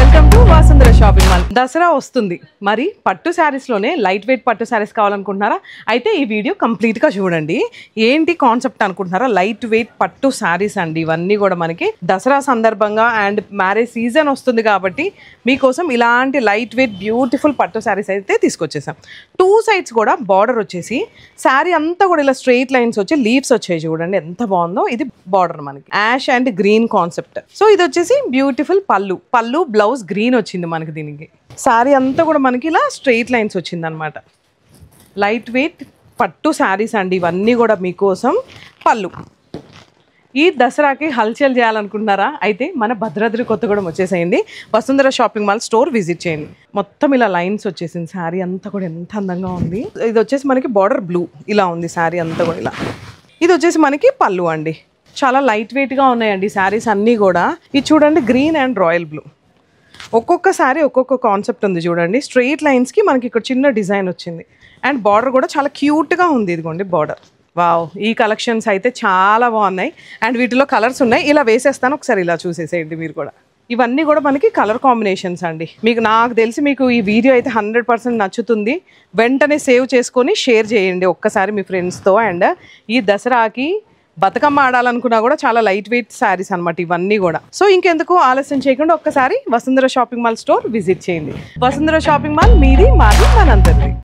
Welcome to Vasundhara shopping mall. Dasara వస్తుంది, మరి పట్టు శారీస్ లోనే లైట్ వెయిట్ పట్టు శారీస్ కావాలనుకుంటున్నారా? అయితే ఈ వీడియో కంప్లీట్ గా చూడండి. ఏంటి కాన్సెప్ట్ అనుకుంటున్నారా? లైట్ వెయిట్ పట్టు శారీస్ అండి. ఇవన్నీ కూడా మనకి దసరా సందర్భంగా అండ్ మ్యారేజ్ సీజన్ వస్తుంది కాబట్టి మీకోసం ఇలాంటి లైట్ వెయిట్ బ్యూటిఫుల్ పట్టు శారీస్ అయితే తీసుకొచ్చేసాం. టూ సైడ్స్ కూడా బార్డర్ వచ్చేసి శారీ అంతా కూడా ఇలా స్ట్రెయిట్ లైన్స్ వచ్చి లీవ్స్ వచ్చాయి. చూడండి ఎంత బాగుందో. ఇది బార్డర్ మనకి ash and green concept. So ఇది వచ్చేసి బ్యూటిఫుల్ పళ్ళు బ్లౌజ్ గ్రీన్ వచ్చింది మనకి. దీనికి శారీ అంతా కూడా మనకి ఇలా స్ట్రెయిట్ లైన్స్ వచ్చింది అనమాట. లైట్ వెయిట్ పట్టు శారీస్ అండి ఇవన్నీ కూడా మీకోసం. పళ్ళు ఈ దసరాకి హల్చల్ చేయాలనుకుంటున్నారా? అయితే మన భద్రాద్రి కొత్తగూడెం వచ్చేసేయండి. Vasundhara shopping mall store visit చేయండి. మొత్తం ఇలా లైన్స్ వచ్చేసింది. శారీ అంతా కూడా ఎంత అందంగా ఉంది. ఇది వచ్చేసి మనకి బార్డర్ బ్లూ ఇలా ఉంది. శారీ అంతా కూడా ఇలా. ఇది వచ్చేసి మనకి పళ్ళు అండి. చాలా లైట్ వెయిట్గా ఉన్నాయండి శారీస్ అన్నీ కూడా. ఇది చూడండి గ్రీన్ అండ్ రాయల్ బ్లూ. ఒక్కొక్క శారీ ఒక్కొక్క కాన్సెప్ట్ ఉంది చూడండి. స్ట్రెయిట్ లైన్స్కి మనకి ఇక్కడ చిన్న డిజైన్ వచ్చింది అండ్ బార్డర్ కూడా చాలా క్యూట్గా ఉంది. ఇదిగోండి బార్డర్. వావ్, ఈ కలెక్షన్స్ అయితే చాలా బాగున్నాయి అండ్ వీటిలో కలర్స్ ఉన్నాయి. ఇలా వేసేస్తాను, ఒకసారి ఇలా చూసేసేయండి మీరు కూడా. ఇవన్నీ కూడా మనకి కలర్ కాంబినేషన్స్ అండి. నాకు తెలిసి మీకు ఈ వీడియో అయితే 100% నచ్చుతుంది. వెంటనే సేవ్ చేసుకొని షేర్ చేయండి ఒక్కసారి మీ ఫ్రెండ్స్తో. అండ్ ఈ దసరాకి బతుకమ్మ ఆడాలనుకున్నా కూడా చాలా లైట్ వెయిట్ శారీస్ అనమాట ఇవన్నీ కూడా. సో ఇంకెందుకు ఆలస్యం చేయకుండా ఒక్కసారి Vasundhara shopping mall store visit చేయండి. వసుంధర షాపింగ్ మాల్ మీది, మాది, మనందరిది.